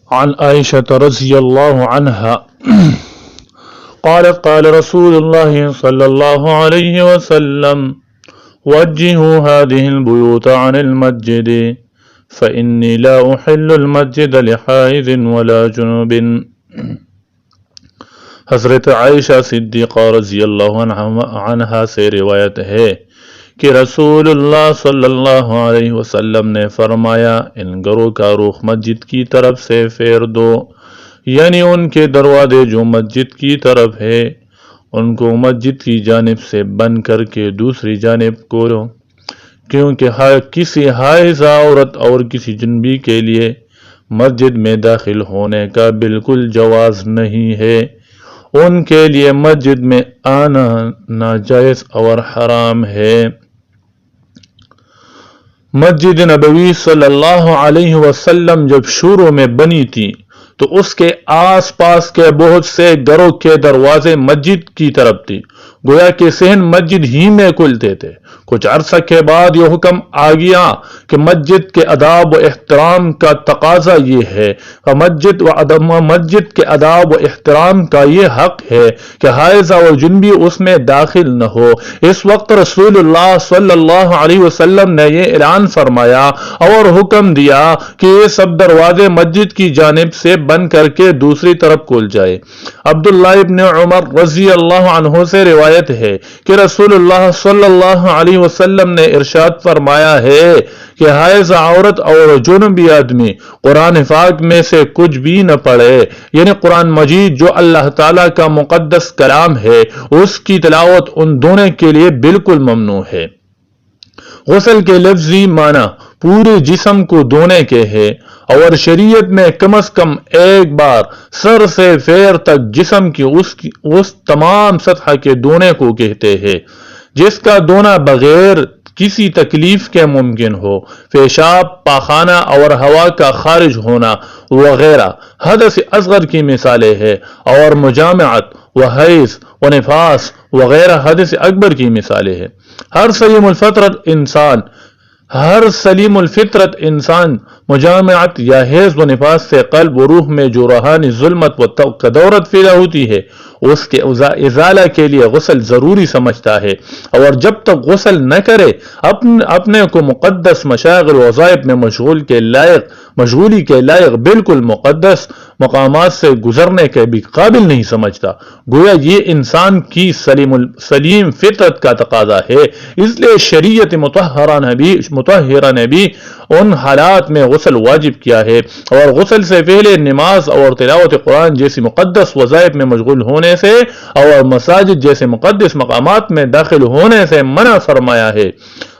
عن عائشة رضي الله عنها قالت قال رسول الله صلى الله عليه وسلم وجهوا هذه البيوت عن المسجد فإني لا أحل المسجد لحائض ولا جنوب۔ حضرت عائشہ صدیقہ رضی اللہ عنہا سے روایت ہے کہ رسول اللہ صلی اللہ علیہ وسلم نے فرمایا، ان گھروں کا رخ مسجد کی طرف سے پھیر دو، یعنی ان کے دروازے جو مسجد کی طرف ہے ان کو مسجد کی جانب سے بند کر کے دوسری جانب کو، کیونکہ کسی حائضہ عورت اور کسی جنبی کے لیے مسجد میں داخل ہونے کا بالکل جواز نہیں ہے، ان کے لیے مسجد میں آنا ناجائز اور حرام ہے۔ مسجد نبوی صلی اللہ علیہ وسلم جب شروع میں بنی تھی تو اس کے آس پاس کے بہت سے گھروں کے دروازے مسجد کی طرف تھی، گویا کہ صحن مسجد ہی میں کھلتے تھے۔ کچھ عرصہ کے بعد یہ حکم آ گیا کہ مسجد کے آداب و احترام کا تقاضا یہ ہے، مسجد کے آداب و احترام کا یہ حق ہے کہ حائضہ اور جنبی اس میں داخل نہ ہو۔ اس وقت رسول اللہ صلی اللہ علیہ وسلم نے یہ اعلان فرمایا اور حکم دیا کہ یہ سب دروازے مسجد کی جانب سے بند کر کے دوسری طرف کھول جائے۔ عبداللہ ابن عمر رضی اللہ عنہ سے روایت ہے کہ رسول اللہ صلی اللہ علیہ وسلم نے ارشاد فرمایا ہے کہ حائض عورت اور جنبی آدمی قرآن پاک میں سے کچھ بھی نہ پڑھے، یعنی قرآن مجید جو اللہ تعالیٰ کا مقدس کلام ہے اس کی تلاوت ان دونوں کے لیے بالکل ممنوع ہے۔ غسل کے لفظی معنی پورے جسم کو دھونے کے ہے اور شریعت میں کم از کم ایک بار سر سے پیر تک جسم کی اس تمام سطح کے دھونے کو کہتے ہیں جس کا دھونا بغیر کسی تکلیف کے ممکن ہو، پیشاب، پاخانہ اور ہوا کا خارج ہونا وغیرہ حدث اصغر کی مثالیں ہیں، اور مجامعت و حیض و نفاس وغیرہ حدث اکبر کی مثالیں ہیں۔ ہر سلیم الفطرت انسان مجامعت یا حیض و نفاس سے قلب و روح میں جو روحانی ظلمت و کدورت پیدا ہوتی ہے اس کے ازالہ کے لیے غسل ضروری سمجھتا ہے، اور جب تک غسل نہ کرے اپنے کو مقدس مشاغل و وظائف میں مشغولی کے لائق بالکل مقدس مقامات سے گزرنے کے بھی قابل نہیں سمجھتا، گویا یہ انسان کی سلیم فطرت کا تقاضا ہے۔ اس لیے شریعت مطہرہ نے بھی ان حالات میں غسل واجب کیا ہے، اور غسل سے پہلے نماز اور تلاوت قرآن جیسی مقدس وظائف میں مشغول ہونے سے اور مساجد جیسے مقدس مقامات میں داخل ہونے سے منع فرمایا ہے۔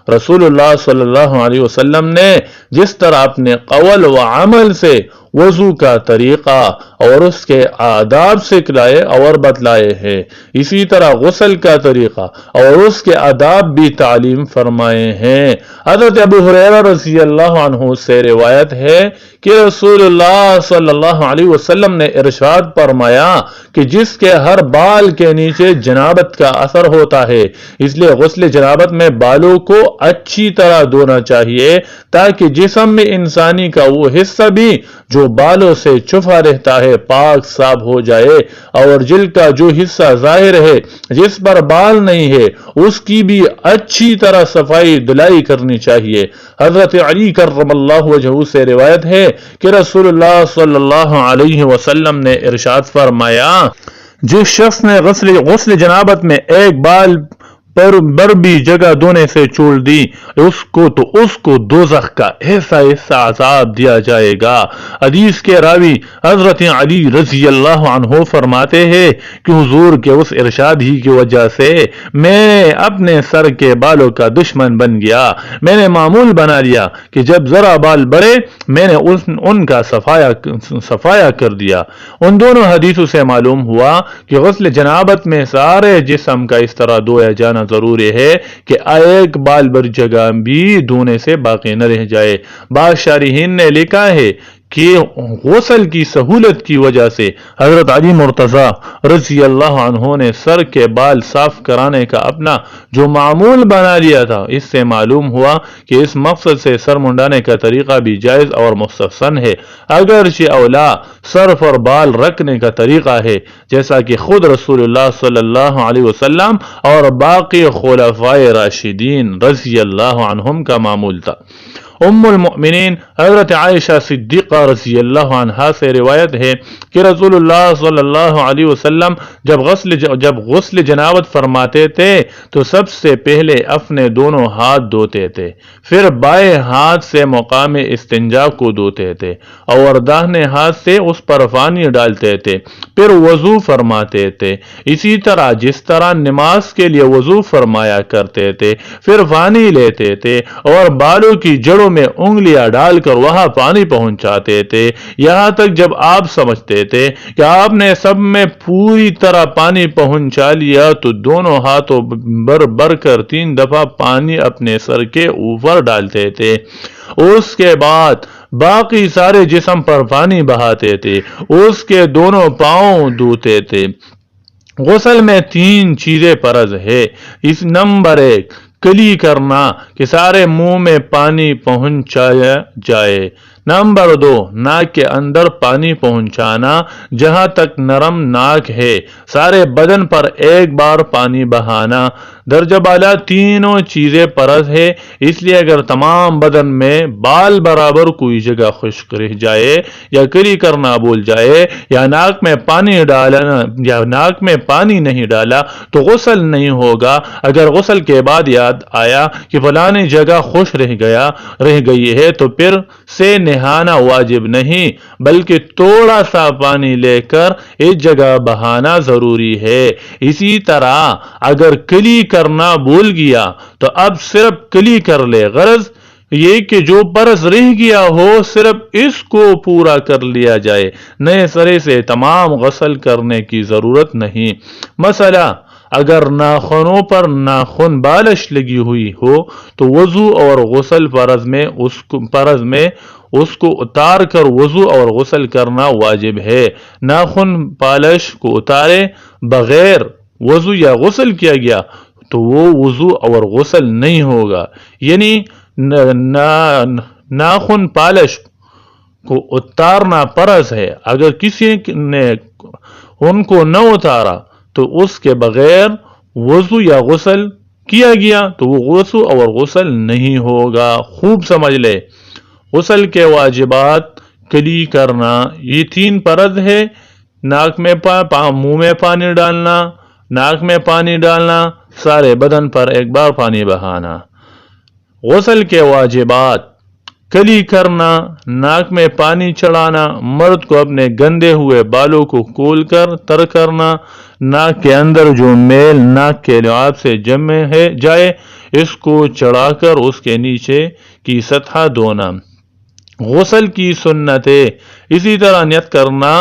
رسول اللہ صلی اللہ علیہ وسلم نے جس طرح اپنے قول و عمل سے وضو کا طریقہ اور اس کے آداب سکھلائے اور بتلائے ہیں، اسی طرح غسل کا طریقہ اور اس کے آداب بھی تعلیم فرمائے ہیں۔ حضرت ابو ہریرہ رضی اللہ عنہ سے روایت ہے کہ رسول اللہ صلی اللہ علیہ وسلم نے ارشاد فرمایا کہ جس کے ہر بال کے نیچے جنابت کا اثر ہوتا ہے، اس لیے غسل جنابت میں بالوں کو اچھی طرح دھونا چاہیے تاکہ جسم میں انسانی کا وہ حصہ بھی جو بالوں سے چھپا رہتا ہے پاک صاف ہو جائے، اور جلد کا جو حصہ ظاہر ہے جس پر بال نہیں ہے اس کی بھی اچھی طرح صفائی دھلائی کرنی چاہیے۔ حضرت علی کرم اللہ وجہہ سے روایت ہے کہ رسول اللہ صلی اللہ علیہ وسلم نے ارشاد فرمایا، جس شخص نے غسل جنابت میں ایک بال پر بھی جگہ دھونے سے چھوڑ دی اس کو دوزخ کا ایسا عذاب دیا جائے گا۔ حدیث کے راوی حضرت علی رضی اللہ عنہ فرماتے ہیں کہ حضور کے اس ارشاد ہی کی وجہ سے میں اپنے سر کے بالوں کا دشمن بن گیا، میں نے معمول بنا لیا کہ جب ذرا بال بڑھے میں نے ان کا صفایا کر دیا۔ ان دونوں حدیثوں سے معلوم ہوا کہ غسل جنابت میں سارے جسم کا اس طرح دھویا جانا ضروری ہے کہ ایک بال بر جگہ بھی دھونے سے باقی نہ رہ جائے۔ بعض شارحین نے لکھا ہے کہ غسل کی سہولت کی وجہ سے حضرت علی مرتضیٰ رضی اللہ عنہ نے سر کے بال صاف کرانے کا اپنا جو معمول بنا لیا تھا، اس سے معلوم ہوا کہ اس مقصد سے سر منڈانے کا طریقہ بھی جائز اور مستحسن ہے، اگرچہ اولا سر پر بال رکھنے کا طریقہ ہے، جیسا کہ خود رسول اللہ صلی اللہ علیہ وسلم اور باقی خلفائے راشدین رضی اللہ عنہم کا معمول تھا۔ ام المؤمنین حضرت عائشہ صدیقہ رضی اللہ عنہا سے روایت ہے کہ رسول اللہ صلی اللہ علیہ وسلم جب غسل جنابت فرماتے تھے تو سب سے پہلے اپنے دونوں ہاتھ دھوتے تھے، پھر بائیں ہاتھ سے مقام استنجا کو دھوتے تھے اور داہنے ہاتھ سے اس پر پانی ڈالتے تھے، پھر وضو فرماتے تھے، اسی طرح جس طرح نماز کے لیے وضو فرمایا کرتے تھے، پھر پانی لیتے تھے اور بالوں کی جڑوں میں انگلیاں ڈال کر وہاں پانی پہنچاتے تھے، یہاں تک جب آپ سمجھتے تھے کہ آپ نے سب میں پوری طرح پانی پہنچا لیا تو دونوں ہاتھوں بر کر 3 دفعہ پانی اپنے سر کے اوپر ڈالتے تھے، اس کے بعد باقی سارے جسم پر پانی بہاتے تھے، اس کے دونوں پاؤں دھوتے تھے۔ غسل میں 3 چیزیں فرض ہے۔ اس نمبر 1 کلی کرنا کہ سارے منہ میں پانی پہنچایا جائے، نمبر 2 ناک کے اندر پانی پہنچانا، جہاں تک نرم ناک ہے سارے بدن پر ایک بار پانی بہانا، درجہ بالا تینوں چیزیں فرض ہے، اس لیے اگر تمام بدن میں بال برابر کوئی جگہ خشک رہ جائے یا کلی کرنا بھول جائے یا ناک میں پانی نہیں ڈالا تو غسل نہیں ہوگا۔ اگر غسل کے بعد یاد آیا کہ فلانی جگہ خشک رہ گئی ہے تو پھر سے نہانا واجب نہیں، بلکہ تھوڑا سا پانی لے کر اس جگہ بہانا ضروری ہے۔ اسی طرح اگر کلی کرنا بھول گیا تو اب صرف کلی کر لے، غرض یہ کہ جو فرض رہ گیا ہو صرف اس کو پورا کر لیا جائے، نئے سرے سے تمام غسل کرنے کی ضرورت نہیں۔ مسئلہ اگر ناخنوں پر ناخن بالش لگی ہوئی ہو تو وضو اور غسل فرض میں اس کو اتار کر وضو اور غسل کرنا واجب ہے۔ ناخن پالش کو اتارے بغیر وضو یا غسل کیا گیا تو وہ وضو اور غسل نہیں ہوگا، یعنی ناخن پالش کو اتارنا فرض ہے، اگر کسی نے ان کو نہ اتارا تو اس کے بغیر وضو یا غسل کیا گیا تو وہ وضو اور غسل نہیں ہوگا۔ خوب سمجھ لے، غسل کے واجبات کلی کرنا یہ 3 فرض ہے، منہ میں پانی ڈالنا، ناک میں پانی ڈالنا، سارے بدن پر ایک بار پانی بہانا۔ غسل کے واجبات کلی کرنا، ناک میں پانی چڑھانا، مرد کو اپنے گندے ہوئے بالوں کو کھول کر تر کرنا، ناک کے اندر جو میل ناک کے لعاب سے جمع جائے اس کو چڑھا کر اس کے نیچے کی سطح دھونا۔ غسل کی سنتیں اسی طرح نیت کرنا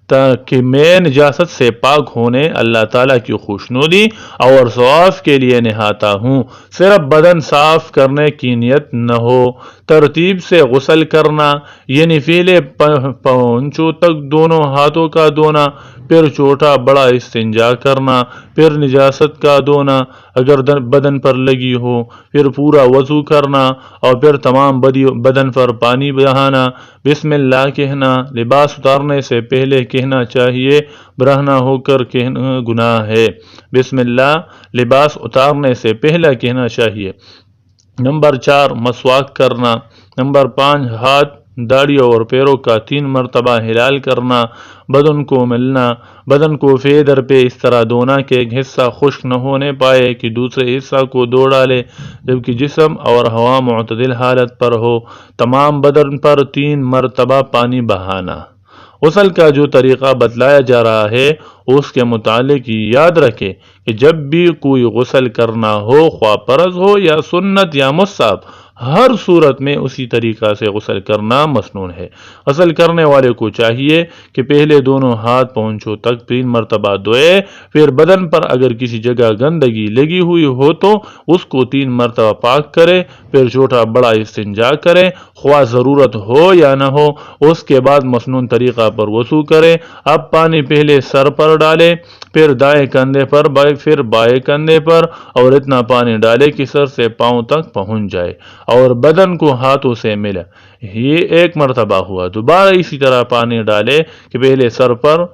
تاکہ میں نجاست سے پاک ہونے اللہ تعالیٰ کی خوشنودی اور ثواب کے لیے نہاتا ہوں، صرف بدن صاف کرنے کی نیت نہ ہو۔ ترتیب سے غسل کرنا یعنی پہلے پونچوں تک دونوں ہاتھوں کا دھونا، پھر چھوٹا بڑا استنجا کرنا، پھر نجاست کا دھونا اگر بدن پر لگی ہو، پھر پورا وضو کرنا اور پھر تمام بدن پر پانی بہانا، بسم اللہ کہنا، لباس اتارنے سے پہلے کہنا چاہیے، برہنہ ہو کر کہنا گناہ ہے، بسم اللہ لباس اتارنے سے پہلے کہنا چاہیے۔ نمبر 4 مسواک کرنا۔ نمبر 5 ہاتھ، داڑھی اور پیروں کا 3 مرتبہ ہلال کرنا، بدن کو ملنا، بدن کو فیدر پہ اس طرح دھونا کہ ایک حصہ خشک نہ ہونے پائے کہ دوسرے حصہ کو دھو ڈالے، جبکہ جسم اور ہوا معتدل حالت پر ہو، تمام بدن پر 3 مرتبہ پانی بہانا۔ غسل کا جو طریقہ بتلایا جا رہا ہے اس کے متعلق یاد رکھے کہ جب بھی کوئی غسل کرنا ہو، خواہ فرض ہو یا سنت یا مستحب، ہر صورت میں اسی طریقہ سے غسل کرنا مسنون ہے۔ غسل کرنے والے کو چاہیے کہ پہلے دونوں ہاتھ پونچھوں تک 3 مرتبہ دھوئے، پھر بدن پر اگر کسی جگہ گندگی لگی ہوئی ہو تو اس کو 3 مرتبہ پاک کرے، پھر چھوٹا بڑا استنجا کرے، خواہ ضرورت ہو یا نہ ہو، اس کے بعد مسنون طریقہ پر وضو کرے۔ اب پانی پہلے سر پر ڈالے، پھر دائیں کندھے پر، پھر بائیں کندھے پر، اور اتنا پانی ڈالے کہ سر سے پاؤں تک پہنچ جائے اور بدن کو ہاتھوں سے ملے۔ یہ 1 مرتبہ ہوا۔ دوبارہ اسی طرح پانی ڈالے کہ پہلے سر پر،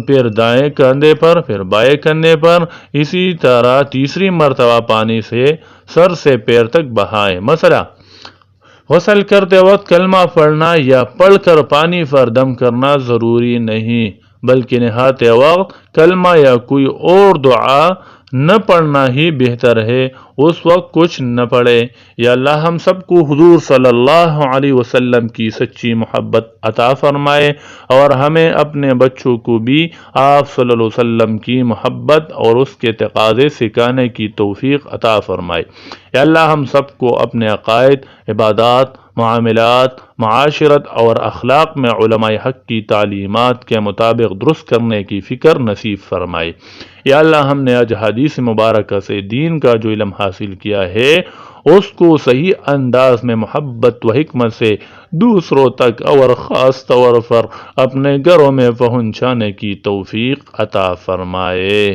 پھر دائیں کندھے پر، پھر بائیں کندھے پر، اسی طرح تیسری مرتبہ پانی سے سر سے پیر تک بہائیں۔ مسئلہ: غسل کرتے وقت کلمہ پڑھنا یا پڑھ کر پانی پر دم کرنا ضروری نہیں، بلکہ نہاتے وقت کلمہ یا کوئی اور دعا نہ پڑھنا ہی بہتر ہے۔ اس وقت کچھ نہ پڑھے۔ یا اللہ ہم سب کو حضور صلی اللہ علیہ وسلم کی سچی محبت عطا فرمائے، اور ہمیں اپنے بچوں کو بھی آپ صلی اللہ علیہ وسلم کی محبت اور اس کے تقاضے سکھانے کی توفیق عطا فرمائے۔ یا اللہ ہم سب کو اپنے عقائد، عبادات، معاملات، معاشرت اور اخلاق میں علماء حق کی تعلیمات کے مطابق درست کرنے کی فکر نصیب فرمائے۔ یا اللہ ہم نے آج حدیث مبارکہ سے دین کا جو علم حاصل کیا ہے اس کو صحیح انداز میں محبت و حکمت سے دوسروں تک اور خاص طور پر اپنے گھروں میں پہنچانے کی توفیق عطا فرمائے۔